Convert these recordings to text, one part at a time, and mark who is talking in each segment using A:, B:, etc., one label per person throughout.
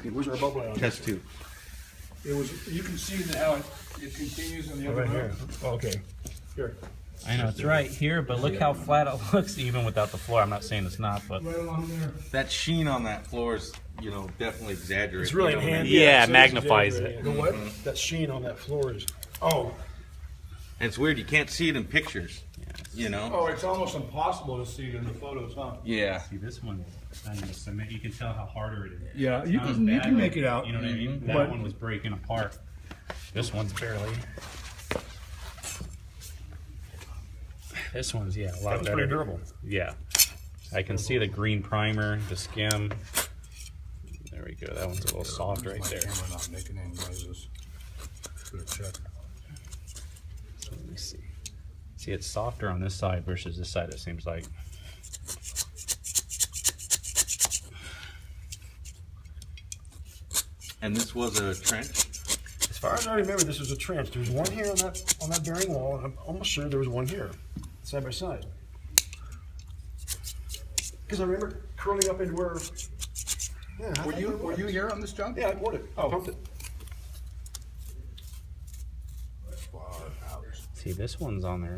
A: Okay, where's our bubble on?
B: Test tube.
C: It was, you can see how it continues on the other
A: Right here.
C: room.
A: Oh, okay. Here.
D: I know it's right here, but look how flat it looks even without the floor. I'm not saying it's not, but
C: Right along there.
B: That sheen on that floor is, you know, definitely exaggerated.
A: It's really
B: You know what I
A: enhanced.
B: mean?
D: Yeah,
A: so
D: it magnifies it.
A: The what? That sheen on that floor is. Oh.
B: And it's weird, you can't see it in pictures. You know?
C: Oh, it's almost impossible to see it in the photos, huh?
B: Yeah.
D: see this one on the cement. You can tell how harder it is.
C: Yeah,
D: It's
C: you
D: not as
C: can
D: bad,
C: make it out.
D: You know what I mean? That
C: But-
D: one was breaking apart. This one's barely. This one's a lot
A: That was
D: better.
A: pretty durable.
D: Yeah, I can see the green primer, the skim. There we go. That one's a little soft right there.
C: Camera not making any noises. Good check.
D: So let me see. See, it's softer on this side versus this side. It seems like.
B: And this was a trench?
A: As far as I remember, this was a trench. There's one here on that bearing wall, and I'm almost sure there was one here, side by side. Because I remember curling up into where. Yeah, I
C: Were
A: think
C: you
A: it
C: were
A: was.
C: you here on this job?
A: Yeah, I poured it. I pumped it.
D: See, this one's on there.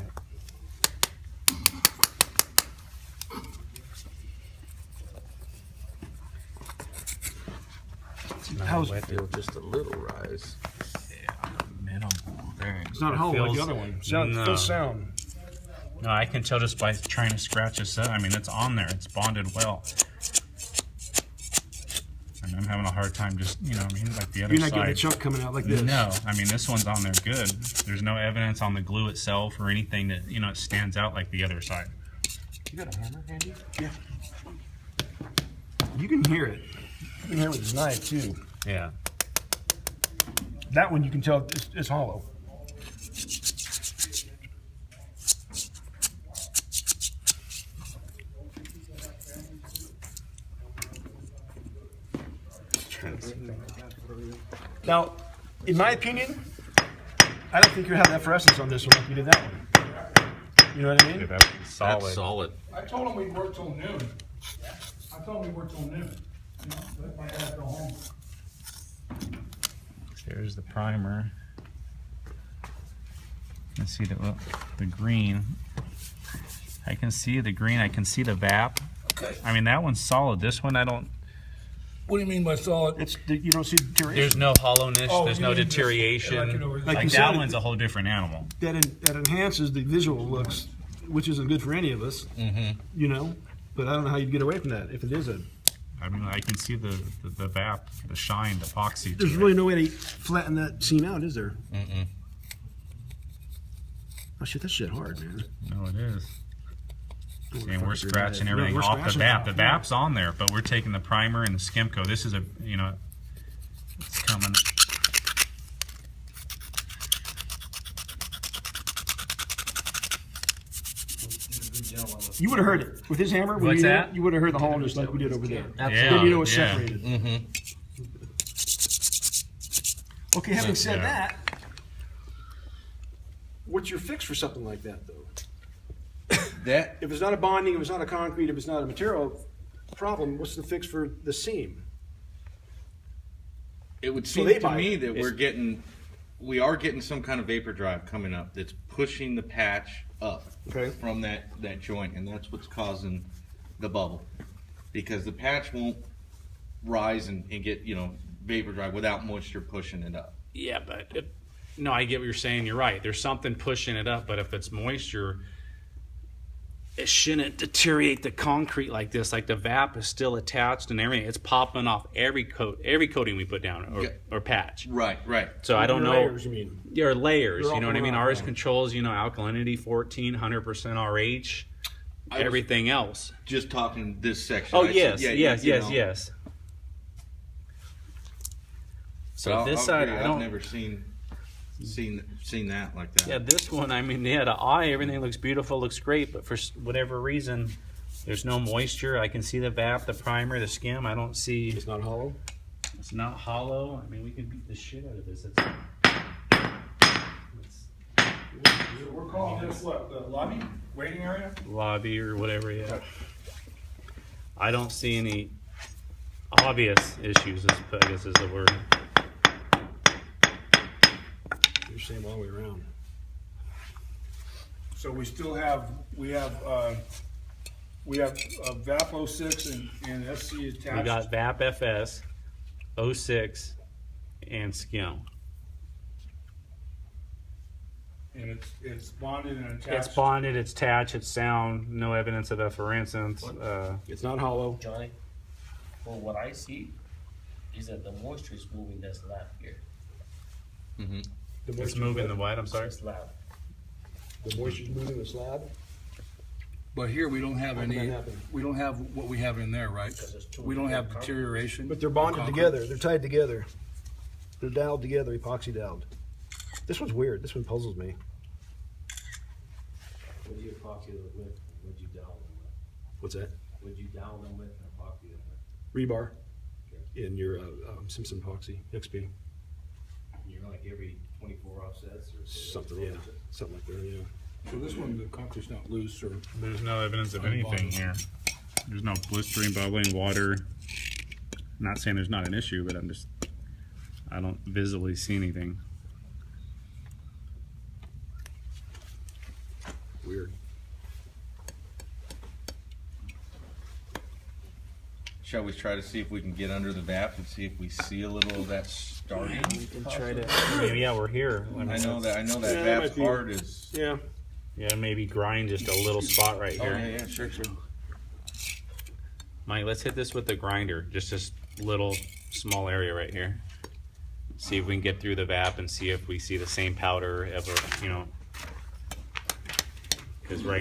D: It's not
A: How's
D: wet.
B: Feel just a little rise.
D: Minimal. There.
A: It's not hollow like the other one. Sound,
D: No.
A: full sound.
D: No, I can tell just by trying to scratch this up. I mean, it's on there. It's bonded well. And I'm having a hard time just, you know what I mean, like the other
A: You're not getting
D: side.
A: a chunk coming out like this.
D: No, I mean, this one's on there good. There's no evidence on the glue itself or anything that, you know, it stands out like the other side.
B: You got a hammer handy?
A: Yeah. You can hear it. You can hear it with his knife too.
D: Yeah.
A: That one you can tell is hollow. Now, in my opinion, I don't think you have effervescence on this one like you did that one. You know what I mean?
D: That's solid.
B: That's solid.
C: I told him we'd work till noon. I told him we'd work till noon. You know, let my dad go home.
D: There's the primer. Let's see the green. I can see the green. I can see the VAP.
C: Okay.
D: I mean, that one's solid. This one, I don't.
C: What do you mean by solid?
A: It's you don't see deterioration.
D: There's no hollowness.
C: Oh,
D: there's
C: you
D: no
C: mean just
D: deterioration.
C: like it over-
A: Like
D: Like
A: you
D: that
A: said,
D: one's a whole different animal.
A: that enhances the visual looks, which isn't good for any of us.
B: Mm-hmm.
A: You know, but I don't know how you get away from that if it is a.
D: I mean, I can see the VAP, the shine, the epoxy. to
A: There's
D: it.
A: really no way to flatten that seam out, is there?
B: Mm-mm.
A: Oh shit, that shit hard, man.
D: No, it is.
A: Oh,
D: And we're
A: fuck,
D: scratching
A: yeah,
D: everything
A: we're
D: off the
A: scratching
D: VAP.
A: it
D: The
A: off, yeah.
D: VAP's on there, but we're taking the primer and the Skimco. This is a, you know, it's coming.
A: You would have heard it with his hammer. when
D: What's
A: you,
D: that?
A: You would have heard the hollowness like we did over there.
D: Yeah,
A: Then you know it's
D: yeah.
A: separated.
B: Mm-hmm.
A: Okay, having said
D: Yeah.
A: that, what's your fix for something like that, though?
B: That
A: If it's not a bonding, if it's not a concrete, if it's not a material problem, what's the fix for the seam?
B: it would
A: So
B: seem
A: they
B: to
A: buy
B: me
A: it.
B: that we are getting some kind of vapor drive coming up that's pushing the patch up
A: Okay.
B: from that joint, and that's what's causing the bubble. Because the patch won't rise and get, you know, vapor drive without moisture pushing it up.
D: Yeah, but no, I get what you're saying. You're right. There's something pushing it up, but if it's moisture, it shouldn't deteriorate the concrete like this. Like the VAP is still attached and everything. It's popping off every coating we put down
B: Yeah.
D: or patch.
B: Right, right.
D: So I don't know.
A: Layers, you mean?
D: There are layers.
A: They're
D: You know
A: all
D: what I mean?
A: around,
D: Ours
A: yeah.
D: controls, you know, alkalinity 14, 100% RH,
B: I was
D: everything else.
B: just talking this section.
D: Oh
B: I said,
D: yes,
B: yeah,
D: yes,
B: you
D: yes,
B: know.
D: yes. So
B: But
D: this
B: I'll
D: side,
B: agree,
D: I
B: I've
D: don't.
B: never seen that like that.
D: Yeah, this one, I mean, yeah, the eye, everything looks beautiful, looks great, but for whatever reason, there's no moisture. I can see the VAP, the primer, the skim. I don't see.
A: It's not hollow.
D: It's not hollow. I mean, we can beat the shit out of this.
C: We're calling this what, the lobby, waiting area?
D: Lobby or whatever. Yeah. I don't see any obvious issues, I guess is the word.
A: You're saying all the way around.
C: So we still have, we have VAP 06 and SC attached.
D: We got VAP FS, 06, and Skim.
C: And it's bonded and attached.
D: It's bonded, it's attached, it's sound, no evidence of effervescence.
A: It's not hollow.
E: Johnny, well, what I see is that the moisture is moving this slab here.
B: Mm-hmm.
D: It's moving the what, I'm sorry?
E: This slab.
A: The moisture's moving the slab.
C: But here we don't have
A: How can
C: any,
A: that happen?
C: we don't have what we have in there, right?
E: Because it's two
C: We don't have
E: different
C: deterioration.
A: But they're bonded
C: Concrete.
A: together. They're tied together. They're doweled together, epoxy doweled. This one's weird. This one puzzles me.
F: What'd you epoxy them with? And what'd you dowel them with?
A: What's that?
F: What'd you dowel them with and epoxy them with?
A: Rebar in your Simpson epoxy XP.
F: You're like every 24 offsets or
A: Something, yeah. Something like that, yeah.
C: So this one, the concrete's not loose or.
D: There's no evidence of
C: Unbonded.
D: anything here. There's no blistering, bubbling, water. I'm not saying there's not an issue, but I don't visibly see anything.
A: Weird.
B: Shall we try to see if we can get under the VAP and see if we see a little of that starting?
D: We can try to. I mean, yeah, we're here.
B: I know that
A: Yeah, that
B: VAP's
A: might be-
B: hard is.
A: Yeah.
D: Yeah, maybe grind just a little spot right
B: Oh,
D: here.
B: yeah, sure.
D: Mike, let's hit this with the grinder. Just this little small area right here. See if we can get through the VAP and see if we see the same powder ever, you know. Because right